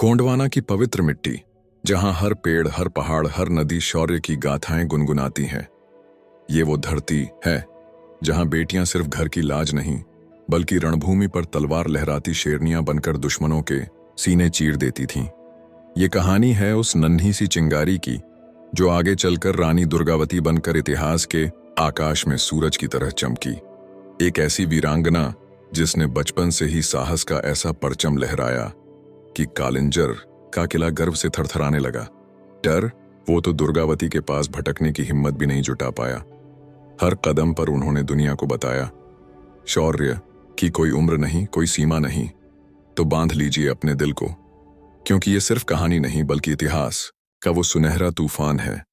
गोंडवाना की पवित्र मिट्टी, जहां हर पेड़, हर पहाड़, हर नदी शौर्य की गाथाएं गुनगुनाती हैं। ये वो धरती है जहां बेटियां सिर्फ घर की लाज नहीं, बल्कि रणभूमि पर तलवार लहराती शेरनियां बनकर दुश्मनों के सीने चीर देती थीं। ये कहानी है उस नन्ही सी चिंगारी की, जो आगे चलकर रानी दुर्गावती बनकर इतिहास के आकाश में सूरज की तरह चमकी। एक ऐसी वीरांगना जिसने बचपन से ही साहस का ऐसा परचम लहराया कि कालिंजर का किला गर्व से थरथराने लगा। डर, वो तो दुर्गावती के पास भटकने की हिम्मत भी नहीं जुटा पाया। हर कदम पर उन्होंने दुनिया को बताया, शौर्य की कोई उम्र नहीं, कोई सीमा नहीं। तो बांध लीजिए अपने दिल को, क्योंकि ये सिर्फ कहानी नहीं बल्कि इतिहास का वो सुनहरा तूफान है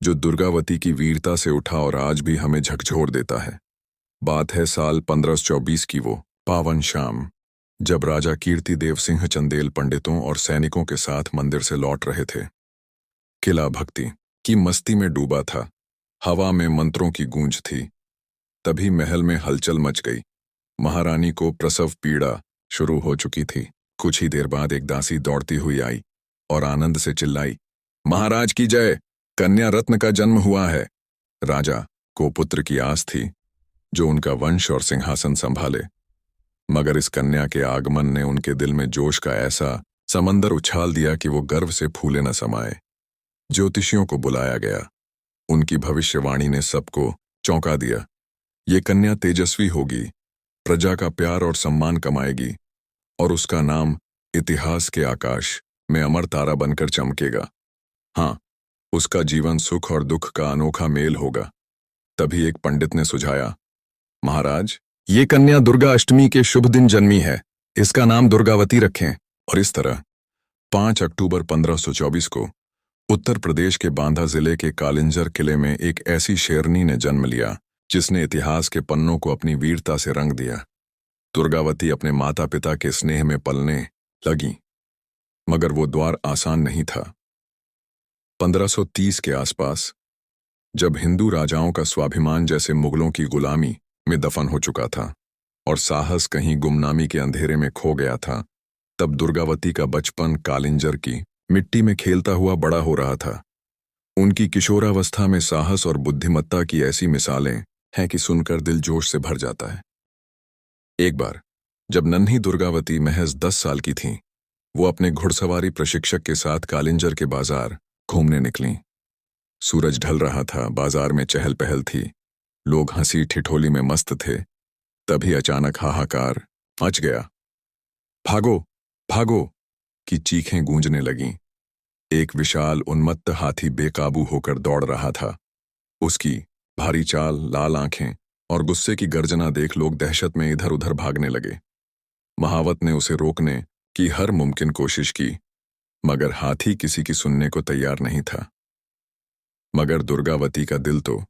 जो दुर्गावती की वीरता से उठा और आज भी हमें झकझोर देता है। बात है साल 1524 की, वो पावन शाम, जब राजा कीर्ति देव सिंह चंदेल पंडितों और सैनिकों के साथ मंदिर से लौट रहे थे। किला भक्ति की मस्ती में डूबा था, हवा में मंत्रों की गूंज थी। तभी महल में हलचल मच गई। महारानी को प्रसव पीड़ा शुरू हो चुकी थी। कुछ ही देर बाद एक दासी दौड़ती हुई आई और आनंद से चिल्लाई, महाराज की जय, कन्या रत्न का जन्म हुआ है। राजा को पुत्र की आस थी जो उनका वंश और सिंहासन संभाले, मगर इस कन्या के आगमन ने उनके दिल में जोश का ऐसा समंदर उछाल दिया कि वो गर्व से फूले न समाए। ज्योतिषियों को बुलाया गया। उनकी भविष्यवाणी ने सबको चौंका दिया। ये कन्या तेजस्वी होगी, प्रजा का प्यार और सम्मान कमाएगी और उसका नाम इतिहास के आकाश में अमर तारा बनकर चमकेगा। हाँ, उसका जीवन सुख और दुख का अनोखा मेल होगा। तभी एक पंडित ने सुझाया, महाराज, ये कन्या दुर्गा अष्टमी के शुभ दिन जन्मी है, इसका नाम दुर्गावती रखें। और इस तरह 5 अक्टूबर 1524 को उत्तर प्रदेश के बांदा जिले के कालिंजर किले में एक ऐसी शेरनी ने जन्म लिया जिसने इतिहास के पन्नों को अपनी वीरता से रंग दिया। दुर्गावती अपने माता पिता के स्नेह में पलने लगी, मगर वो द्वार आसान नहीं था। 1530 के आसपास, जब हिंदू राजाओं का स्वाभिमान जैसे मुगलों की गुलामी में दफन हो चुका था और साहस कहीं गुमनामी के अंधेरे में खो गया था, तब दुर्गावती का बचपन कालिंजर की मिट्टी में खेलता हुआ बड़ा हो रहा था। उनकी किशोरावस्था में साहस और बुद्धिमत्ता की ऐसी मिसालें हैं कि सुनकर दिल जोश से भर जाता है। एक बार जब नन्ही दुर्गावती महज 10 साल की थीं, वो अपने घुड़सवारी प्रशिक्षक के साथ कालिंजर के बाजार घूमने निकलीं। सूरज ढल रहा था, बाजार में चहल पहल थी, लोग हंसी ठिठोली में मस्त थे। तभी अचानक हाहाकार मच गया। भागो भागो की चीखें गूंजने लगीं। एक विशाल उन्मत्त हाथी बेकाबू होकर दौड़ रहा था। उसकी भारी चाल, लाल आंखें और गुस्से की गर्जना देख लोग दहशत में इधर उधर भागने लगे। महावत ने उसे रोकने की हर मुमकिन कोशिश की, मगर हाथी किसी की सुनने को तैयार नहीं था। मगर दुर्गावती का दिल तो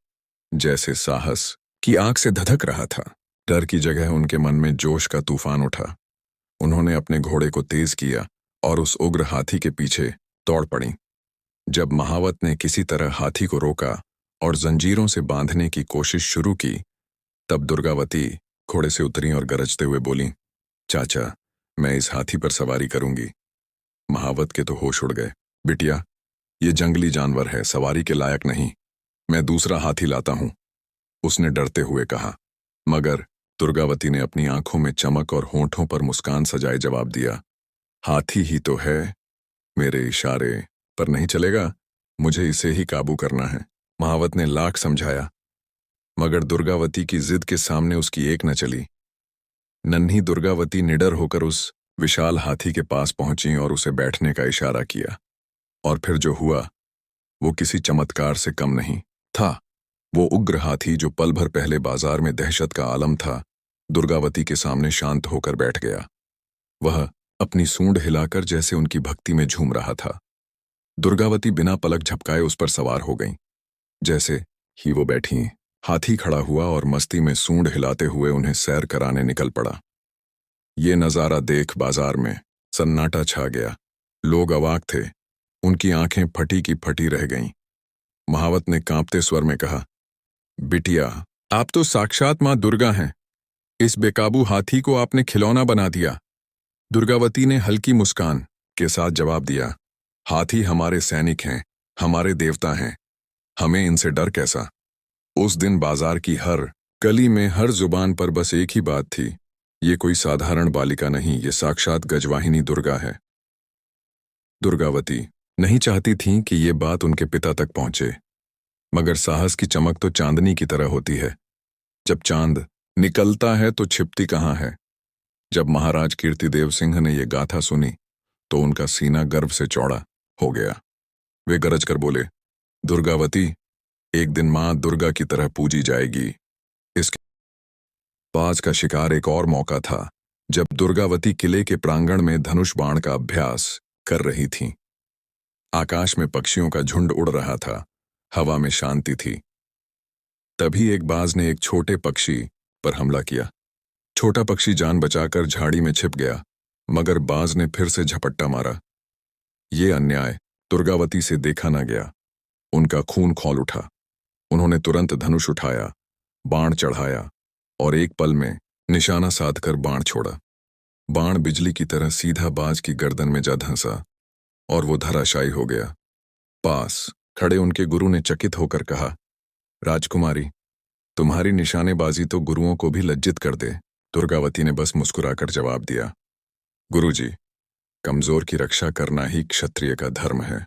जैसे साहस की आग से धधक रहा था। डर की जगह उनके मन में जोश का तूफान उठा। उन्होंने अपने घोड़े को तेज किया और उस उग्र हाथी के पीछे दौड़ पड़ी। जब महावत ने किसी तरह हाथी को रोका और जंजीरों से बांधने की कोशिश शुरू की, तब दुर्गावती घोड़े से उतरी और गरजते हुए बोली, चाचा, मैं इस हाथी पर सवारी करूंगी। महावत के तो होश उड़ गए। बिटिया, ये जंगली जानवर है, सवारी के लायक नहीं, मैं दूसरा हाथी लाता हूं, उसने डरते हुए कहा। मगर दुर्गावती ने अपनी आंखों में चमक और होंठों पर मुस्कान सजाए जवाब दिया, हाथी ही तो है, मेरे इशारे पर नहीं चलेगा, मुझे इसे ही काबू करना है। महावत ने लाख समझाया, मगर दुर्गावती की जिद के सामने उसकी एक न चली। नन्ही दुर्गावती निडर होकर उस विशाल हाथी के पास पहुंची और उसे बैठने का इशारा किया। और फिर जो हुआ वो किसी चमत्कार से कम नहीं था। वो उग्र हाथी, जो पल भर पहले बाजार में दहशत का आलम था, दुर्गावती के सामने शांत होकर बैठ गया। वह अपनी सूंड हिलाकर जैसे उनकी भक्ति में झूम रहा था। दुर्गावती बिना पलक झपकाए उस पर सवार हो गईं। जैसे ही वो बैठी, हाथी खड़ा हुआ और मस्ती में सूंड हिलाते हुए उन्हें सैर कराने निकल पड़ा। ये नजारा देख बाजार में सन्नाटा छा गया। लोग अवाक थे, उनकी आंखें फटी की फटी रह गईं। महावत ने कांपते स्वर में कहा, बिटिया, आप तो साक्षात मां दुर्गा हैं। इस बेकाबू हाथी को आपने खिलौना बना दिया। दुर्गावती ने हल्की मुस्कान के साथ जवाब दिया, हाथी हमारे सैनिक हैं, हमारे देवता हैं, हमें इनसे डर कैसा। उस दिन बाजार की हर गली में, हर जुबान पर बस एक ही बात थी, ये कोई साधारण बालिका नहीं, ये साक्षात गजवाहिनी दुर्गा है। दुर्गावती नहीं चाहती थीं कि ये बात उनके पिता तक पहुंचे, मगर साहस की चमक तो चांदनी की तरह होती है। जब चांद निकलता है तो छिपती कहाँ है। जब महाराज कीर्तिदेव सिंह ने यह गाथा सुनी तो उनका सीना गर्व से चौड़ा हो गया। वे गरज कर बोले, दुर्गावती, एक दिन मां दुर्गा की तरह पूजी जाएगी। इसके बाज का शिकार एक और मौका था, जब दुर्गावती किले के प्रांगण में धनुष बाण का अभ्यास कर रही थीं। आकाश में पक्षियों का झुंड उड़ रहा था, हवा में शांति थी। तभी एक बाज ने एक छोटे पक्षी पर हमला किया। छोटा पक्षी जान बचाकर झाड़ी में छिप गया, मगर बाज ने फिर से झपट्टा मारा। ये अन्याय दुर्गावती से देखा न गया। उनका खून खौल उठा। उन्होंने तुरंत धनुष उठाया, बाण चढ़ाया और एक पल में निशाना साधकर बाण छोड़ा। बाण बिजली की तरह सीधा बाज की गर्दन में जा धंसा और वो धराशायी हो गया। पास खड़े उनके गुरु ने चकित होकर कहा, राजकुमारी, तुम्हारी निशानेबाजी तो गुरुओं को भी लज्जित कर दे। दुर्गावती ने बस मुस्कुराकर जवाब दिया, गुरुजी, कमजोर की रक्षा करना ही क्षत्रिय का धर्म है।